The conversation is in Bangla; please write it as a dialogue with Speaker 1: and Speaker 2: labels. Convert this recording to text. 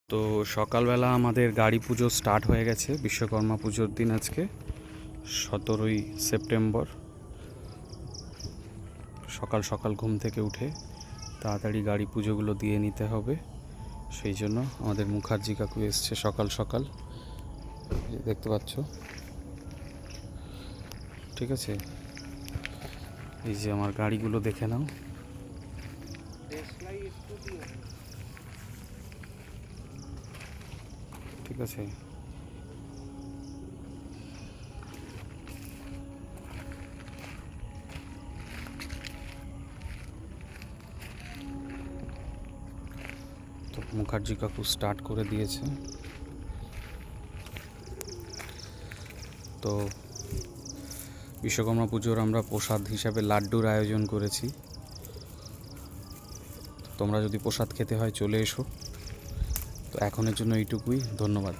Speaker 1: তো সকালবেলা আমাদের গাড়ি পুজো স্টার্ট হয়ে গেছে। বিশ্বকর্মা পুজোর দিন আজকে 17ই সেপ্টেম্বর। সকাল সকাল ঘুম থেকে উঠে তাড়াতাড়ি গাড়ি পুজোগুলো দিয়ে নিতে হবে, সেই জন্য আমাদের মুখার্জি কাকু এসছে সকাল সকাল, দেখতে পাচ্ছ। ঠিক আছে, এই যে আমার গাড়িগুলো দেখে নাও। ঠিক আছে, তো মুখার্জি কাকু স্টার্ট করে দিয়েছে। তো বিশ্বকর্মা পুজোর আমরা প্রসাদ হিসাবে লাড্ডুর আয়োজন করেছি। তোমরা যদি প্রসাদ খেতে হয় চলে এসো। তো এখনের জন্য এইটুকুই, ধন্যবাদ।